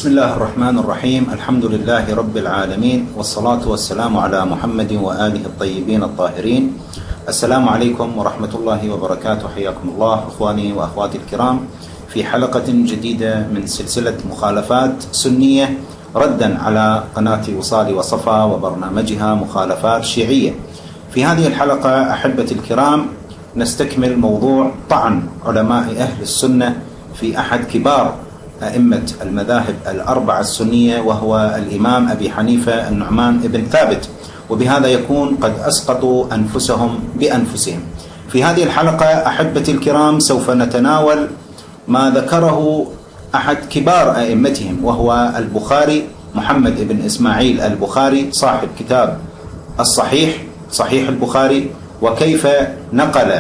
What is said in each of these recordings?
بسم الله الرحمن الرحيم. الحمد لله رب العالمين، والصلاة والسلام على محمد وآله الطيبين الطاهرين. السلام عليكم ورحمة الله وبركاته. حياكم الله إخواني وأخواتي الكرام في حلقة جديدة من سلسلة مخالفات سنية ردا على قناة وصال وصفا وبرنامجها مخالفات شيعية. في هذه الحلقة أحبتي الكرام نستكمل موضوع طعن علماء أهل السنة في أحد كبار أئمة المذاهب الأربعة السنية، وهو الإمام أبي حنيفة النعمان بن ثابت، وبهذا يكون قد أسقطوا أنفسهم بأنفسهم. في هذه الحلقة أحبتي الكرام سوف نتناول ما ذكره أحد كبار أئمتهم، وهو البخاري محمد بن إسماعيل البخاري صاحب كتاب الصحيح، صحيح البخاري، وكيف نقل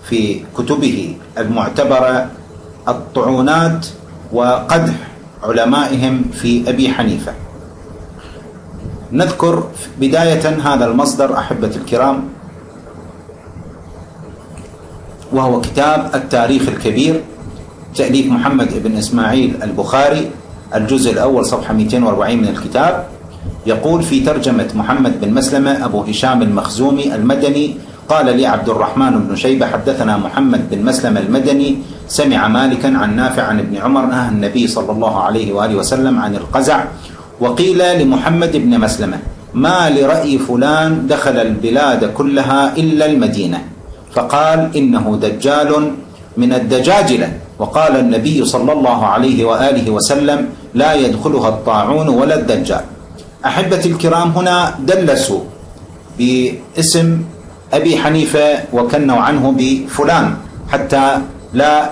في كتبه المعتبرة الطعونات وقدح علمائهم في أبي حنيفة. نذكر بداية هذا المصدر أحبة الكرام، وهو كتاب التاريخ الكبير تأليف محمد بن إسماعيل البخاري، الجزء الأول صفحة 240 من الكتاب. يقول في ترجمة محمد بن مسلمة أبو هشام المخزومي المدني: قال لي عبد الرحمن بن شيبة حدثنا محمد بن مسلمة المدني سمع مالكا عن نافع عن ابن عمر نهى النبي صلى الله عليه وآله وسلم عن القزع. وقيل لمحمد بن مسلمة: ما لرأي فلان دخل البلاد كلها إلا المدينة، فقال إنه دجال من الدجاجلة. وقال النبي صلى الله عليه وآله وسلم: لا يدخلها الطاعون ولا الدجال. أحبتي الكرام هنا دلسوا باسم أبي حنيفة وكنوا عنه بفلان حتى لا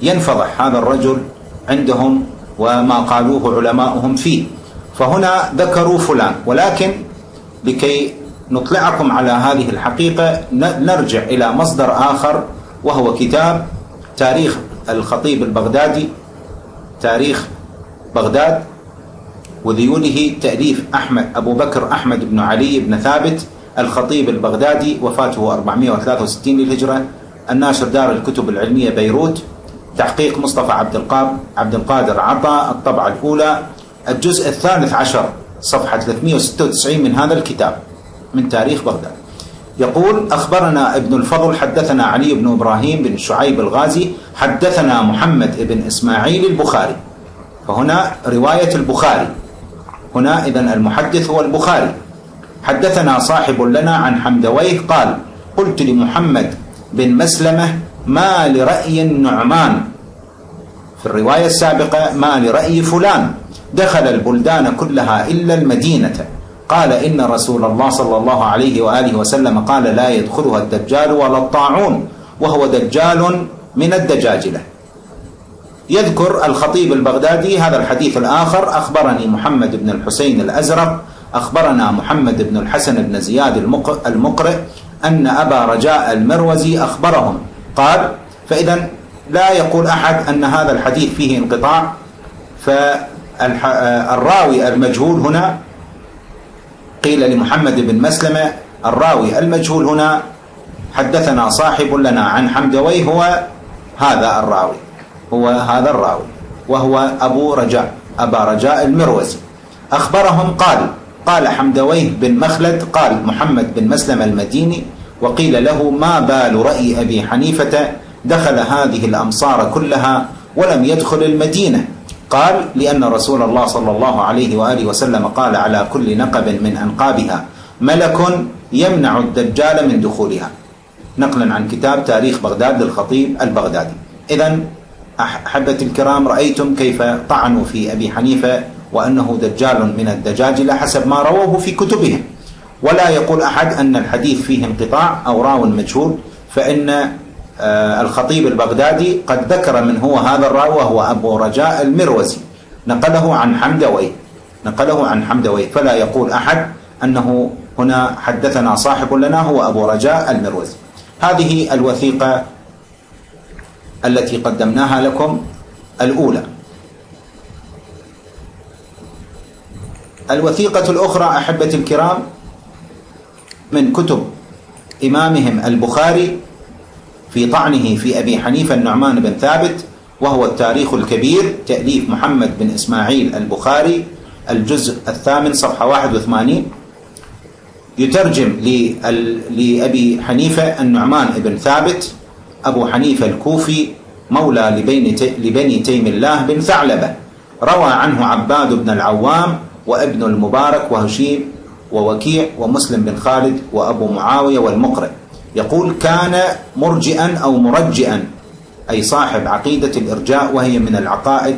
ينفضح هذا الرجل عندهم وما قالوه علماؤهم فيه، فهنا ذكروا فلان. ولكن لكي نطلعكم على هذه الحقيقة نرجع إلى مصدر آخر، وهو كتاب تاريخ الخطيب البغدادي، تاريخ بغداد وذيوله، تأليف أبو بكر أحمد بن علي بن ثابت الخطيب البغدادي، وفاته 463 للهجرة، الناشر دار الكتب العلمية بيروت، تحقيق مصطفى عبد القادر عطا، الطبعة الأولى، الجزء الثالث عشر صفحة 396 من هذا الكتاب من تاريخ بغداد. يقول: أخبرنا ابن الفضل حدثنا علي بن إبراهيم بن شعيب الغازي حدثنا محمد بن إسماعيل البخاري. فهنا رواية البخاري، هنا إذن المحدث هو البخاري. حدثنا صاحب لنا عن حمدويه قال: قلت لمحمد بن مسلمة: ما لرأي النعمان، في الرواية السابقة ما لرأي فلان دخل البلدان كلها إلا المدينة، قال إن رسول الله صلى الله عليه وآله وسلم قال: لا يدخلها الدجال ولا الطاعون، وهو دجال من الدجاجلة. يذكر الخطيب البغدادي هذا الحديث الآخر: أخبرني محمد بن الحسين الأزرق أخبرنا محمد بن الحسن بن زياد المقرئ أن أبا رجاء المروزي أخبرهم قال. فإذا لا يقول أحد أن هذا الحديث فيه انقطاع، فالراوي المجهول هنا قيل لمحمد بن مسلمة، الراوي المجهول هنا حدثنا صاحب لنا عن حمدويه، هو هذا الراوي وهو أبا رجاء المروزي. أخبرهم قال حمدويه بن مخلد قال محمد بن مسلم المديني، وقيل له: ما بال رأي أبي حنيفة دخل هذه الأمصار كلها ولم يدخل المدينة؟ قال: لأن رسول الله صلى الله عليه وآله وسلم قال: على كل نقب من أنقابها ملك يمنع الدجال من دخولها. نقلا عن كتاب تاريخ بغداد للخطيب البغدادي. إذن أحبتي الكرام رأيتم كيف طعنوا في أبي حنيفة وأنه دجال من الدجاجلة حسب ما رووه في كتبهم. ولا يقول أحد أن الحديث فيه انقطاع أو راو مجهول، فإن الخطيب البغدادي قد ذكر من هو هذا الراوي، وهو أبو رجاء المروزي، نقله عن حمدويه، فلا يقول أحد أنه هنا حدثنا صاحب لنا هو أبو رجاء المروزي. هذه الوثيقة التي قدمناها لكم الأولى. الوثيقة الأخرى أحبتي الكرام من كتب إمامهم البخاري في طعنه في أبي حنيفة النعمان بن ثابت، وهو التاريخ الكبير تأليف محمد بن إسماعيل البخاري، الجزء الثامن صفحة 81. يترجم لأبي حنيفة النعمان بن ثابت أبو حنيفة الكوفي مولى لبني تيم الله بن ثعلبة، روى عنه عباد بن العوام وابن المبارك وهشيم ووكيع ومسلم بن خالد وأبو معاوية والمقرئ. يقول: كان مرجئا أو مرجئا، أي صاحب عقيدة الإرجاء، وهي من العقائد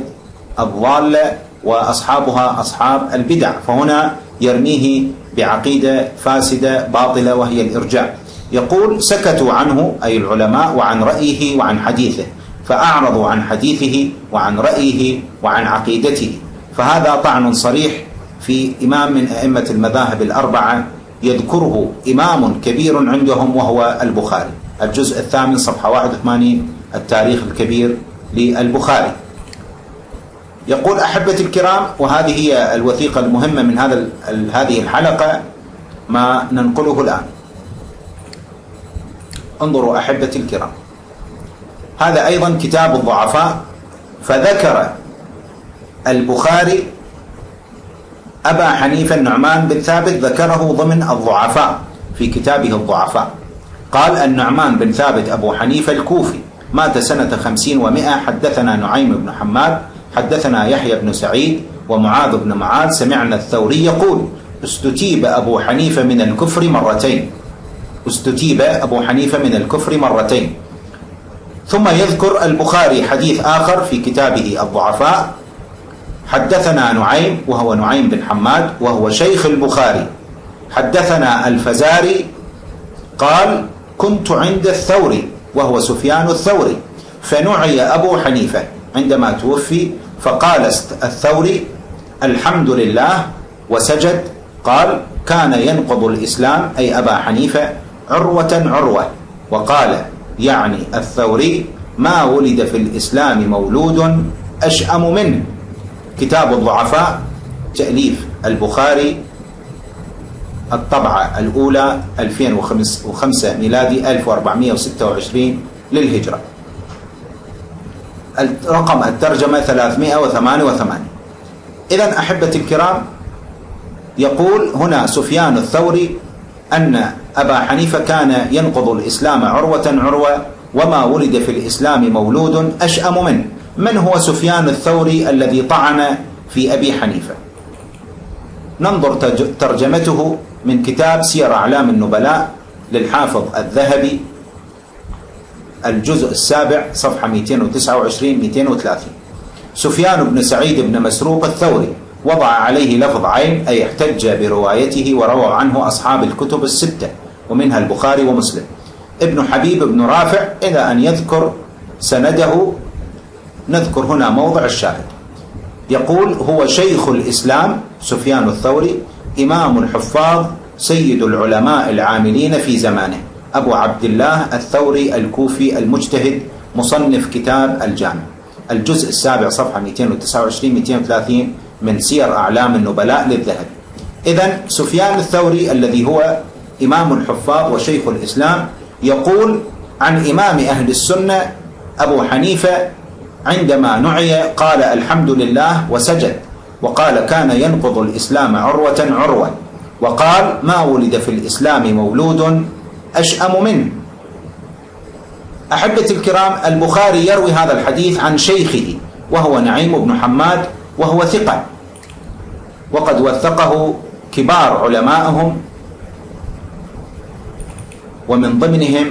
الضالة وأصحابها أصحاب البدع، فهنا يرميه بعقيدة فاسدة باطلة وهي الإرجاء. يقول: سكتوا عنه أي العلماء وعن رأيه وعن حديثه، فأعرضوا عن حديثه وعن رأيه وعن عقيدته، فهذا طعن صريح في إمام من أئمة المذاهب الأربعة يذكره إمام كبير عندهم وهو البخاري. الجزء الثامن صفحة 81 التاريخ الكبير للبخاري. يقول: أحبتي الكرام، وهذه هي الوثيقة المهمة من هذه الحلقة ما ننقله الآن. انظروا أحبتي الكرام، هذا أيضا كتاب الضعفاء، فذكر البخاري أبا حنيفة النعمان بن ثابت، ذكره ضمن الضعفاء في كتابه الضعفاء. قال: النعمان بن ثابت أبو حنيفة الكوفي مات سنة 50 و100. حدثنا نعيم بن حماد حدثنا يحيى بن سعيد ومعاذ بن معاذ سمعنا الثوري يقول: استتيب أبو حنيفة من الكفر مرتين. استتيب أبو حنيفة من الكفر مرتين. ثم يذكر البخاري حديث آخر في كتابه الضعفاء: حدثنا نعيم وهو نعيم بن حماد وهو شيخ البخاري، حدثنا الفزاري قال: كنت عند الثوري وهو سفيان الثوري، فنعي أبو حنيفة عندما توفي، فقال الثوري: الحمد لله، وسجد. قال: كان ينقض الإسلام أي أبا حنيفة عروة عروة. وقال يعني الثوري: ما ولد في الإسلام مولود أشأم منه. كتاب الضعفاء تأليف البخاري، الطبعة الأولى 2005 ميلادي 1426 للهجرة. رقم الترجمة 388. إذن أحبتي الكرام، يقول هنا سفيان الثوري أن أبا حنيفة كان ينقض الإسلام عروة عروة، وما ولد في الإسلام مولود أشأم منه. من هو سفيان الثوري الذي طعن في أبي حنيفة؟ ننظر ترجمته من كتاب سير أعلام النبلاء للحافظ الذهبي، الجزء السابع صفحة 229-230. سفيان بن سعيد بن مسروق الثوري وضع عليه لفظ عين، أي احتج بروايته، وروى عنه أصحاب الكتب الستة ومنها البخاري ومسلم. ابن حبيب بن رافع إلى أن يذكر سنده. نذكر هنا موضع الشاهد. يقول: هو شيخ الإسلام سفيان الثوري، إمام الحفاظ، سيد العلماء العاملين في زمانه، أبو عبد الله الثوري الكوفي المجتهد، مصنف كتاب الجامع، الجزء السابع صفحة 229-230 من سير أعلام النبلاء للذهبي. إذن سفيان الثوري الذي هو إمام الحفاظ وشيخ الإسلام يقول عن إمام أهل السنة أبو حنيفة عندما نعي قال: الحمد لله، وسجد. وقال: كان ينقض الإسلام عروة عروة. وقال: ما ولد في الإسلام مولود أشأم منه. أحبتي الكرام، البخاري يروي هذا الحديث عن شيخه وهو نعيم بن حماد، وهو ثقة، وقد وثقه كبار علمائهم، ومن ضمنهم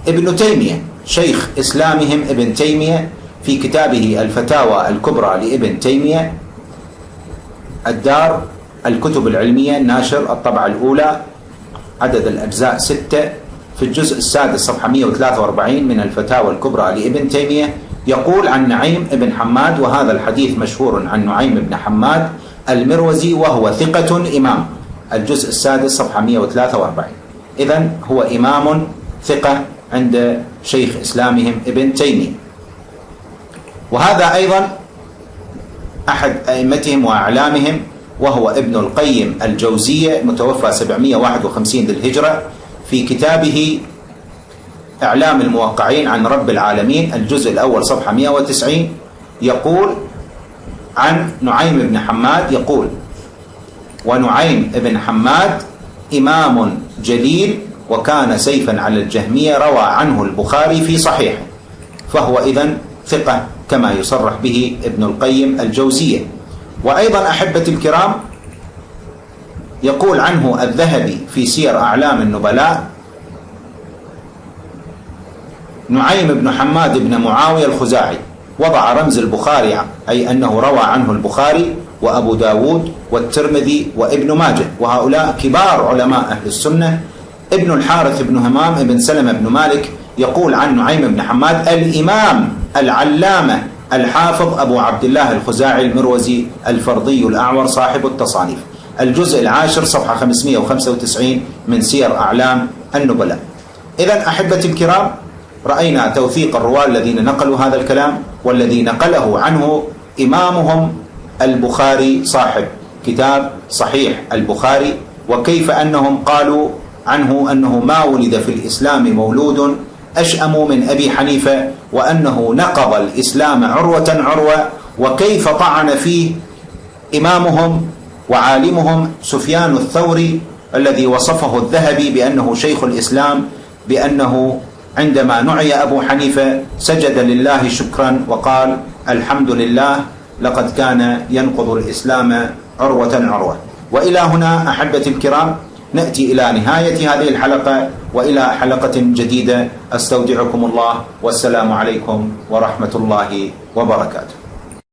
ابن تيمية شيخ إسلامهم ابن تيمية في كتابه الفتاوى الكبرى لابن تيمية، الدار الكتب العلمية، ناشر، الطبعة الأولى، عدد الأجزاء 6، في الجزء السادس صفحة 143 من الفتاوى الكبرى لابن تيمية، يقول عن نعيم بن حماد، وهذا الحديث مشهور عن نعيم بن حماد المروزي وهو ثقة إمام، الجزء السادس صفحة 143. إذن هو إمام ثقة عند شيخ إسلامهم ابن تيمية. وهذا أيضا أحد أئمتهم وأعلامهم، وهو ابن القيم الجوزية، متوفى 751 للهجرة، في كتابه إعلام الموقعين عن رب العالمين الجزء الأول صفحة 190 يقول عن نعيم بن حماد يقول: ونعيم بن حماد إمام جليل وكان سيفا على الجهمية، روى عنه البخاري في صحيحه، فهو إذن ثقة كما يصرح به ابن القيم الجوزية. وأيضا أحبتي الكرام يقول عنه الذهبي في سير أعلام النبلاء: نعيم بن حماد بن معاوية الخزاعي، وضع رمز البخاري أي أنه روى عنه البخاري وأبو داود والترمذي وابن ماجه، وهؤلاء كبار علماء أهل السنة. ابن الحارث بن همام بن سلمة بن مالك يقول عن نعيم بن حماد: الإمام العلامة الحافظ أبو عبد الله الخزاعي المروزي الفرضي الأعور صاحب التصانيف، الجزء العاشر صفحة 595 من سير أعلام النبلاء. إذن أحبتي الكرام، رأينا توثيق الرواة الذين نقلوا هذا الكلام، والذي نقله عنه إمامهم البخاري صاحب كتاب صحيح البخاري، وكيف أنهم قالوا عنه أنه ما ولد في الإسلام مولود أشأم من أبي حنيفة، وأنه نقض الإسلام عروة عروة، وكيف طعن فيه إمامهم وعالمهم سفيان الثوري الذي وصفه الذهبي بأنه شيخ الإسلام، بأنه عندما نعي أبو حنيفة سجد لله شكرا وقال: الحمد لله لقد كان ينقض الإسلام عروة عروة. وإلى هنا أحبتي الكرام نأتي إلى نهاية هذه الحلقة، وإلى حلقة جديدة. أستودعكم الله، والسلام عليكم ورحمة الله وبركاته.